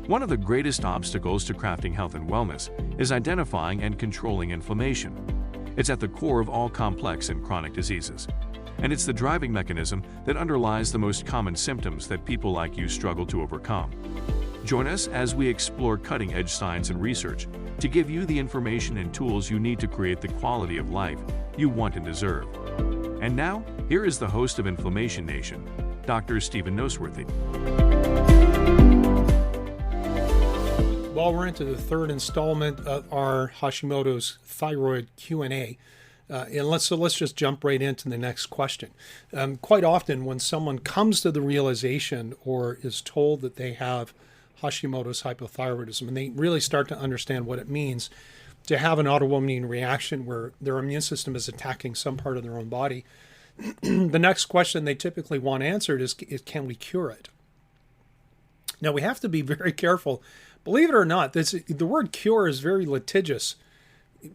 One of the greatest obstacles to crafting health and wellness is identifying and controlling inflammation. It's at the core of all complex and chronic diseases, and it's the driving mechanism that underlies the most common symptoms that people like you struggle to overcome. Join us as we explore cutting-edge science and research to give you the information and tools you need to create the quality of life you want and deserve. And now, here is the host of Inflammation Nation, Dr. Stephen Noseworthy. Well, we're into the third installment of our Hashimoto's thyroid Q&A. And let's just jump right into the next question. Quite often when someone comes to the realization or is told that they have Hashimoto's hypothyroidism, and they really start to understand what it means to have an autoimmune reaction where their immune system is attacking some part of their own body, the next question they typically want answered is can we cure it? Now, we have to be very careful. Believe it or not, the word cure is very litigious,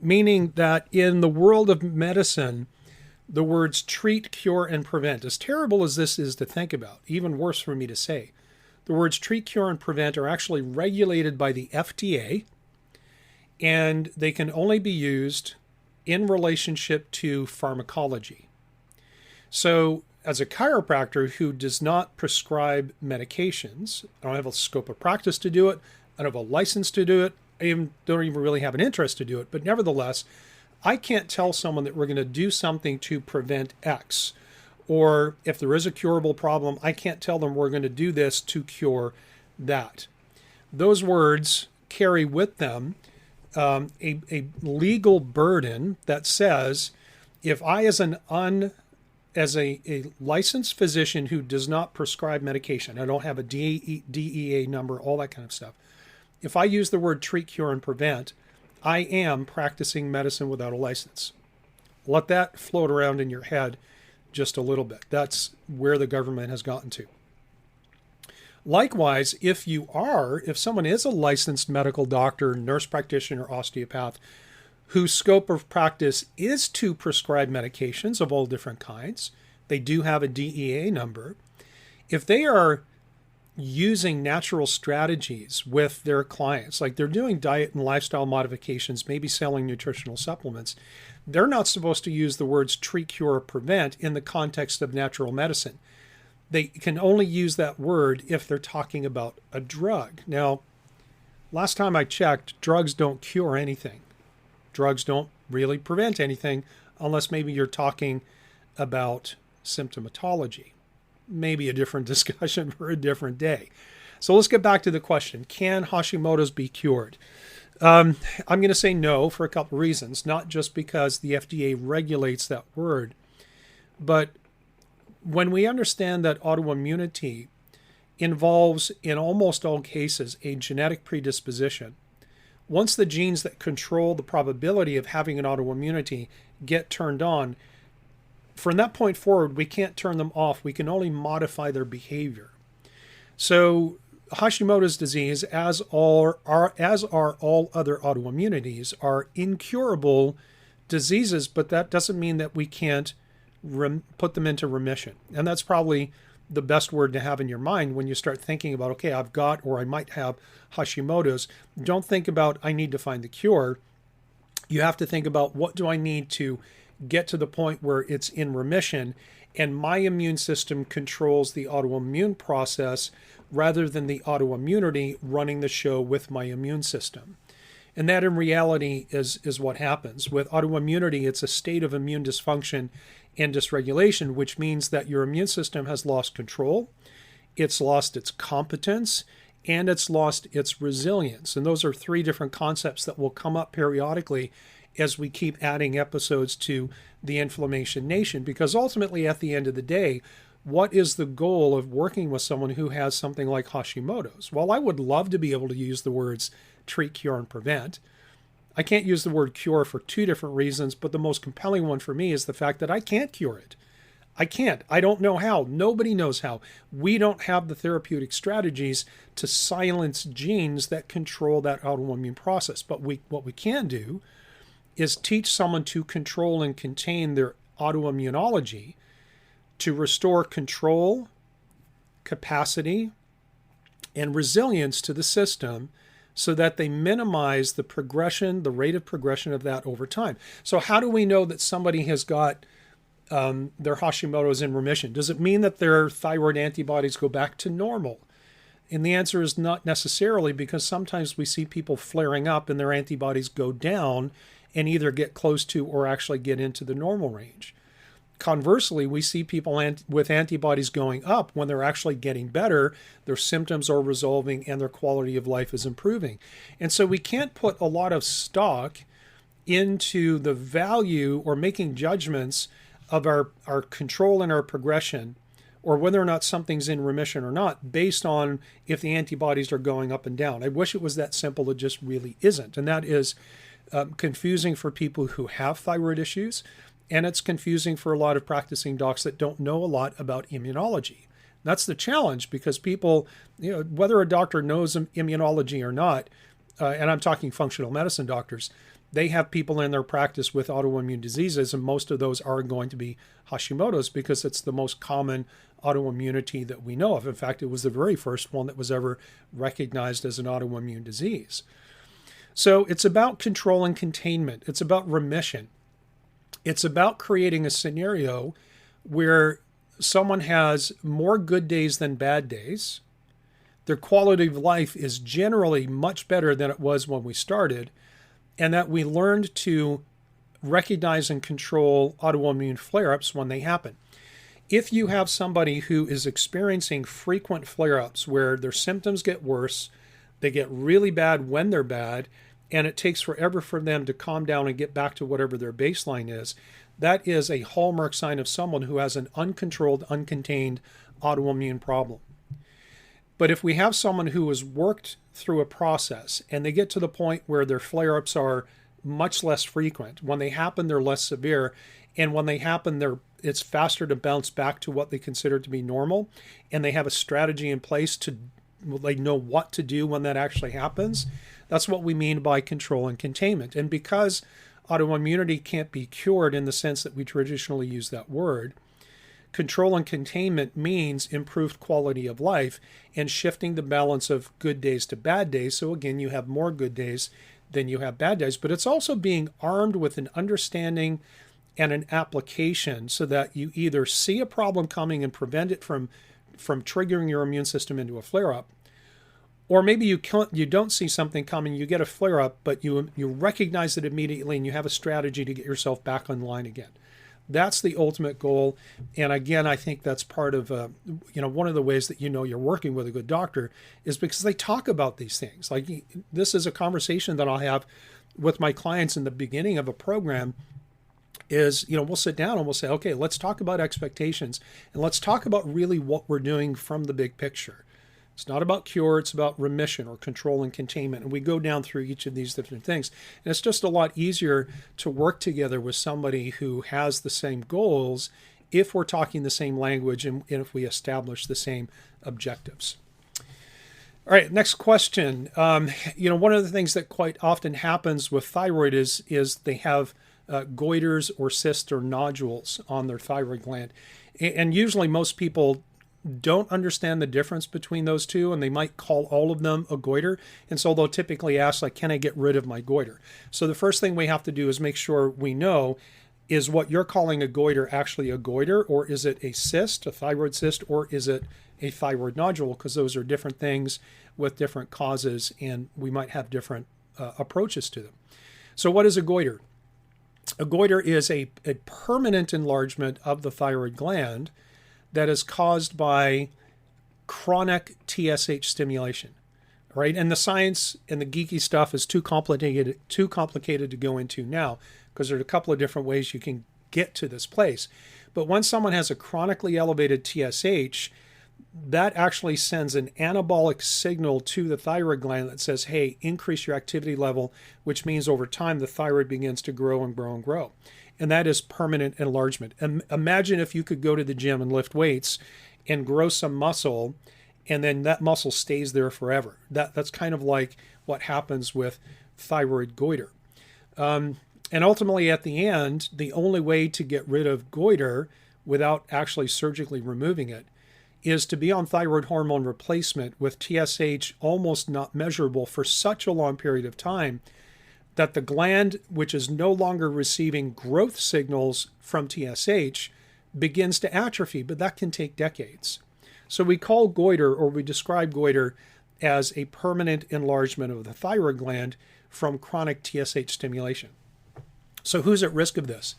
meaning that in the world of medicine, the words treat, cure, and prevent, as terrible as this is to think about, even worse for me to say, the words treat, cure, and prevent are actually regulated by the FDA, and they can only be used in relationship to pharmacology. So, as a chiropractor who does not prescribe medications, I don't have a scope of practice to do it, I don't have a license to do it, I don't even really have an interest to do it, but nevertheless, I can't tell someone that we're going to do something to prevent X. Or if there is a curable problem, I can't tell them we're going to do this to cure that. Those words carry with them a legal burden that says if I, as a licensed physician who does not prescribe medication, I don't have a DEA number, all that kind of stuff. If I use the word treat, cure, and prevent, I am practicing medicine without a license. Let that float around in your head just a little bit. That's where the government has gotten to. Likewise, if someone is a licensed medical doctor, nurse practitioner, osteopath, whose scope of practice is to prescribe medications of all different kinds, they do have a DEA number. If they are using natural strategies with their clients, like they're doing diet and lifestyle modifications, maybe selling nutritional supplements, they're not supposed to use the words treat, cure, or prevent in the context of natural medicine. They can only use that word if they're talking about a drug. Now, last time I checked, drugs don't cure anything. Drugs don't really prevent anything unless maybe you're talking about symptomatology. Maybe a different discussion for a different day. So let's get back to the question. Can Hashimoto's be cured? I'm going to say no for a couple of reasons, not just because the FDA regulates that word, but when we understand that autoimmunity involves, in almost all cases, a genetic predisposition, once the genes that control the probability of having an autoimmunity get turned on, from that point forward, we can't turn them off. We can only modify their behavior. So Hashimoto's disease, as are all other autoimmunities, are incurable diseases, but that doesn't mean that we can't put them into remission. And that's probably the best word to have in your mind when you start thinking about, okay, I've got or I might have Hashimoto's. Don't think about I need to find the cure. You have to think about what do I need to get to the point where it's in remission and my immune system controls the autoimmune process rather than the autoimmunity running the show with my immune system. And that in reality is what happens. With autoimmunity, it's a state of immune dysfunction and dysregulation, which means that your immune system has lost control, it's lost its competence, and it's lost its resilience. And those are three different concepts that will come up periodically as we keep adding episodes to the Inflammation Nation, because ultimately at the end of the day, what is the goal of working with someone who has something like Hashimoto's? Well, I would love to be able to use the words treat, cure, and prevent. I can't use the word cure for two different reasons, but the most compelling one for me is the fact that I can't cure it. I can't. I don't know how. Nobody knows how. We don't have the therapeutic strategies to silence genes that control that autoimmune process. But what we can do is teach someone to control and contain their autoimmunology to restore control, capacity, and resilience to the system so that they minimize the progression, the rate of progression of that over time. So how do we know that somebody has got their Hashimoto's in remission? Does it mean that their thyroid antibodies go back to normal? And the answer is not necessarily, because sometimes we see people flaring up and their antibodies go down and either get close to or actually get into the normal range. Conversely, we see people with antibodies going up when they're actually getting better, their symptoms are resolving, and their quality of life is improving. And so we can't put a lot of stock into the value or making judgments of our control and our progression, or whether or not something's in remission or not, based on if the antibodies are going up and down. I wish it was that simple. It just really isn't. And that is confusing for people who have thyroid issues. And it's confusing for a lot of practicing docs that don't know a lot about immunology. That's the challenge, because people, whether a doctor knows immunology or not, and I'm talking functional medicine doctors, they have people in their practice with autoimmune diseases, and most of those are going to be Hashimoto's because it's the most common autoimmunity that we know of. In fact, it was the very first one that was ever recognized as an autoimmune disease. So it's about control and containment. It's about remission. It's about creating a scenario where someone has more good days than bad days. Their quality of life is generally much better than it was when we started, and that we learned to recognize and control autoimmune flare-ups when they happen. If you have somebody who is experiencing frequent flare-ups where their symptoms get worse, they get really bad when they're bad, and it takes forever for them to calm down and get back to whatever their baseline is, that is a hallmark sign of someone who has an uncontrolled, uncontained autoimmune problem. But if we have someone who has worked through a process and they get to the point where their flare-ups are much less frequent, when they happen, they're less severe, and when they happen, it's faster to bounce back to what they consider to be normal, and they have a strategy in place they know what to do when that actually happens. That's what we mean by control and containment. And because autoimmunity can't be cured in the sense that we traditionally use that word, control and containment means improved quality of life and shifting the balance of good days to bad days. So again, you have more good days than you have bad days, but it's also being armed with an understanding and an application so that you either see a problem coming and prevent it from triggering your immune system into a flare-up, or maybe you don't see something coming, you get a flare-up, but you recognize it immediately and you have a strategy to get yourself back online again. That's the ultimate goal. And again, I think that's part of, one of the ways that you're working with a good doctor is because they talk about these things. Like, this is a conversation that I'll have with my clients in the beginning of a program is, we'll sit down and we'll say, okay, let's talk about expectations and let's talk about really what we're doing from the big picture. It's not about cure, it's about remission or control and containment. And we go down through each of these different things. And it's just a lot easier to work together with somebody who has the same goals if we're talking the same language and if we establish the same objectives. All right, next question. One of the things that quite often happens with thyroid is they have goiters or cysts or nodules on their thyroid gland. And usually most people don't understand the difference between those two, and they might call all of them a goiter. And so they'll typically ask, like, can I get rid of my goiter? So the first thing we have to do is make sure we know, is what you're calling a goiter actually a goiter, or is it a cyst, a thyroid cyst, or is it a thyroid nodule? Because those are different things with different causes, and we might have different approaches to them. So what is a goiter? A goiter is a permanent enlargement of the thyroid gland that is caused by chronic TSH stimulation, right? And the science and the geeky stuff is too complicated to go into now, because there are a couple of different ways you can get to this place. But when someone has a chronically elevated TSH, that actually sends an anabolic signal to the thyroid gland that says, hey, increase your activity level, which means over time the thyroid begins to grow and grow and grow. And that is permanent enlargement. Imagine if you could go to the gym and lift weights and grow some muscle, and then that muscle stays there forever. That's kind of like what happens with thyroid goiter. And ultimately, at the end, the only way to get rid of goiter without actually surgically removing it is to be on thyroid hormone replacement with TSH almost not measurable for such a long period of time that the gland, which is no longer receiving growth signals from TSH, begins to atrophy, but that can take decades. So we call goiter, or we describe goiter, as a permanent enlargement of the thyroid gland from chronic TSH stimulation. So who's at risk of this?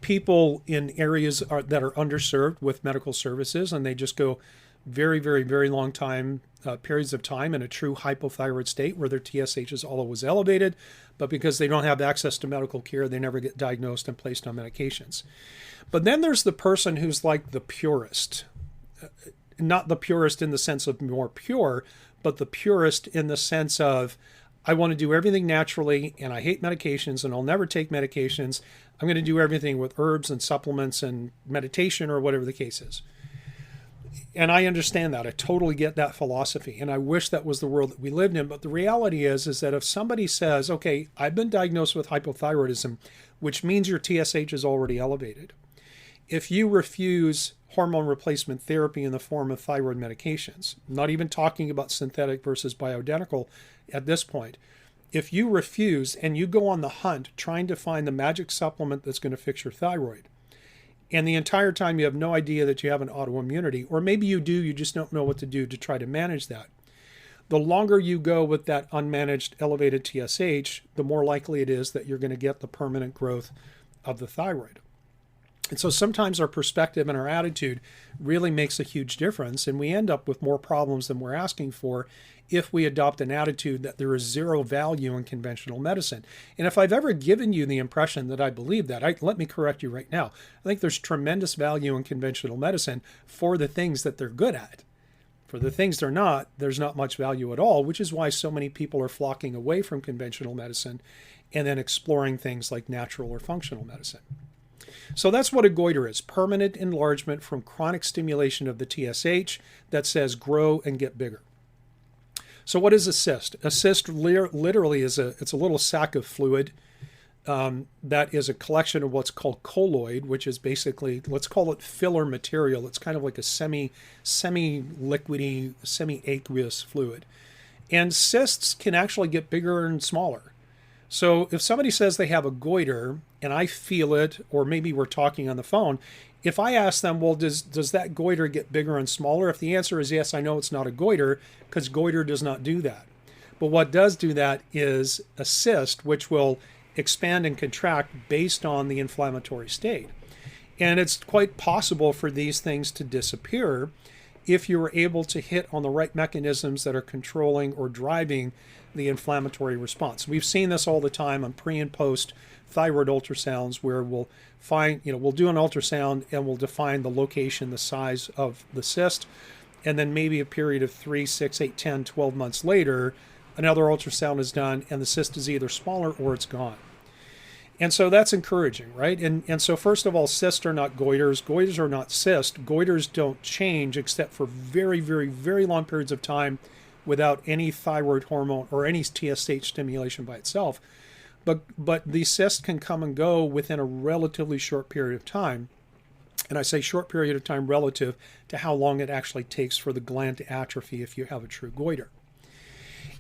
People in areas that are underserved with medical services, and they just go very, very, very long periods of time in a true hypothyroid state where their TSH is always elevated, but because they don't have access to medical care, they never get diagnosed and placed on medications. But then there's the person who's like the purist. Not the purist in the sense of more pure, but the purist in the sense of, I want to do everything naturally, and I hate medications, and I'll never take medications. I'm going to do everything with herbs and supplements and meditation or whatever the case is. And I understand that. I totally get that philosophy, and I wish that was the world that we lived in. But the reality is that if somebody says, okay, I've been diagnosed with hypothyroidism, which means your TSH is already elevated. If you refuse hormone replacement therapy in the form of thyroid medications, not even talking about synthetic versus bioidentical at this point, if you refuse and you go on the hunt trying to find the magic supplement that's going to fix your thyroid, and the entire time you have no idea that you have an autoimmunity, or maybe you do, you just don't know what to do to try to manage that, the longer you go with that unmanaged elevated TSH, the more likely it is that you're going to get the permanent growth of the thyroid. And so sometimes our perspective and our attitude really makes a huge difference, and we end up with more problems than we're asking for if we adopt an attitude that there is zero value in conventional medicine. And if I've ever given you the impression that I believe that, let me correct you right now. I think there's tremendous value in conventional medicine for the things that they're good at. For the things they're not, there's not much value at all, which is why so many people are flocking away from conventional medicine and then exploring things like natural or functional medicine. So that's what a goiter is, permanent enlargement from chronic stimulation of the TSH that says grow and get bigger. So what is a cyst? A cyst literally is it's a little sac of fluid that is a collection of what's called colloid, which is basically, let's call it filler material. It's kind of like a semi-liquidy, semi-aqueous fluid. And cysts can actually get bigger and smaller. So if somebody says they have a goiter and I feel it, or maybe we're talking on the phone, if I ask them, well, does that goiter get bigger and smaller? If the answer is yes, I know it's not a goiter, because goiter does not do that. But what does do that is a cyst, which will expand and contract based on the inflammatory state. And it's quite possible for these things to disappear if you were able to hit on the right mechanisms that are controlling or driving the inflammatory response. We've seen this all the time on pre and post thyroid ultrasounds, where we'll do an ultrasound and we'll define the location, the size of the cyst, and then maybe a period of 3, 6, 8, 10, 12 months later, another ultrasound is done and the cyst is either smaller or it's gone. And so that's encouraging, right? And so first of all, cysts are not goiters. Goiters are not cysts. Goiters don't change except for very, very, very long periods of time without any thyroid hormone or any TSH stimulation by itself. But these cysts can come and go within a relatively short period of time. And I say short period of time relative to how long it actually takes for the gland to atrophy if you have a true goiter.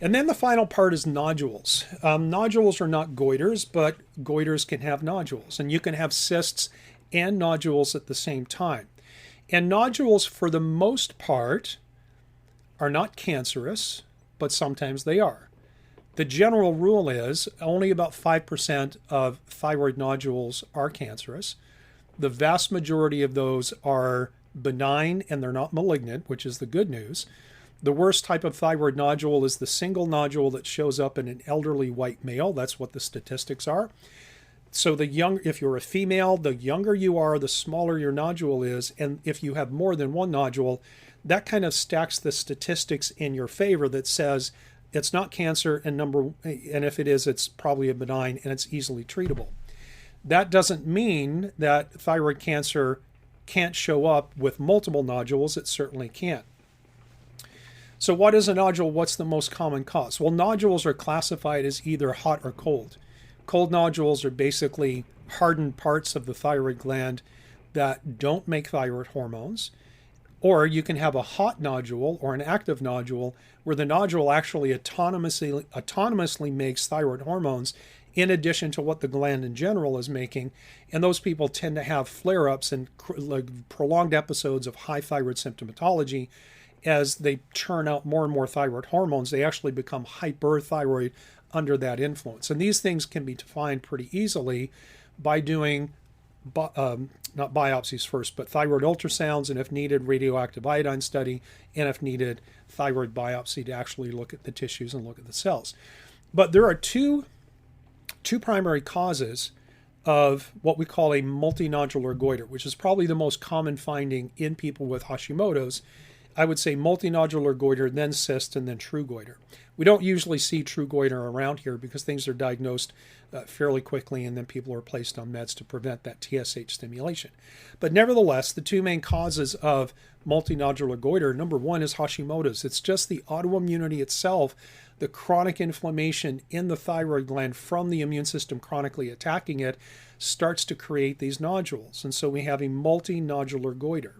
And then the final part is nodules. Nodules are not goiters, but goiters can have nodules. And you can have cysts and nodules at the same time. And nodules, for the most part, are not cancerous, but sometimes they are. The general rule is only about 5% of thyroid nodules are cancerous. The vast majority of those are benign and they're not malignant, which is the good news. The worst type of thyroid nodule is the single nodule that shows up in an elderly white male. That's what the statistics are. So if you're a female, the younger you are, the smaller your nodule is. And if you have more than one nodule, that kind of stacks the statistics in your favor that says it's not cancer, and if it is, it's probably a benign and it's easily treatable. That doesn't mean that thyroid cancer can't show up with multiple nodules. It certainly can. So what is a nodule? What's the most common cause? Well, nodules are classified as either hot or cold. Cold nodules are basically hardened parts of the thyroid gland that don't make thyroid hormones. Or you can have a hot nodule or an active nodule where the nodule actually autonomously makes thyroid hormones in addition to what the gland in general is making. And those people tend to have flare-ups and prolonged episodes of high thyroid symptomatology. As they churn out more and more thyroid hormones, they actually become hyperthyroid under that influence. And these things can be defined pretty easily by doing, not biopsies first, but thyroid ultrasounds, and if needed, radioactive iodine study, and if needed, thyroid biopsy to actually look at the tissues and look at the cells. But there are two primary causes of what we call a multinodular goiter, which is probably the most common finding in people with Hashimoto's. I would say multinodular goiter, then cyst, and then true goiter. We don't usually see true goiter around here because things are diagnosed fairly quickly, and then people are placed on meds to prevent that TSH stimulation. But nevertheless, the two main causes of multinodular goiter, number one is Hashimoto's. It's just the autoimmunity itself, the chronic inflammation in the thyroid gland from the immune system chronically attacking it starts to create these nodules. And so we have a multinodular goiter.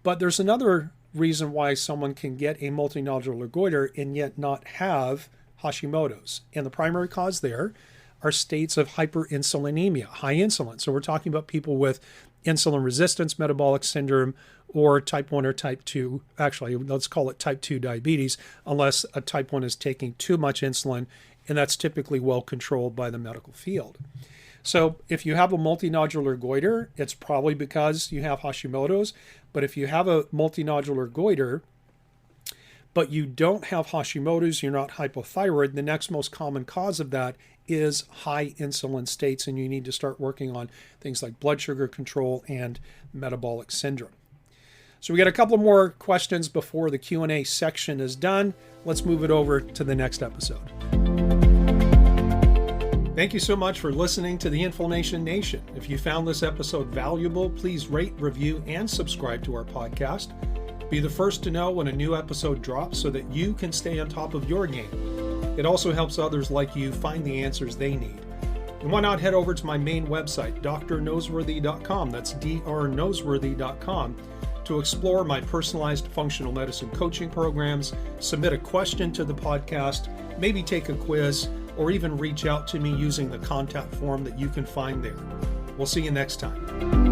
But there's another reason why someone can get a multinodular goiter and yet not have Hashimoto's. And the primary cause there are states of hyperinsulinemia, high insulin. So we're talking about people with insulin resistance metabolic syndrome or type 1 or type 2, actually let's call it type 2 diabetes, unless a type 1 is taking too much insulin, and that's typically well controlled by the medical field. So if you have a multinodular goiter, it's probably because you have Hashimoto's. But if you have a multinodular goiter, but you don't have Hashimoto's, you're not hypothyroid, the next most common cause of that is high insulin states, and you need to start working on things like blood sugar control and metabolic syndrome. So we got a couple more questions before the Q&A section is done. Let's move it over to the next episode. Thank you so much for listening to the Inflammation Nation. If you found this episode valuable, please rate, review, and subscribe to our podcast. Be the first to know when a new episode drops so that you can stay on top of your game. It also helps others like you find the answers they need. And why not head over to my main website, drnoseworthy.com, that's drnoseworthy.com, to explore my personalized functional medicine coaching programs, submit a question to the podcast, maybe take a quiz, or even reach out to me using the contact form that you can find there. We'll see you next time.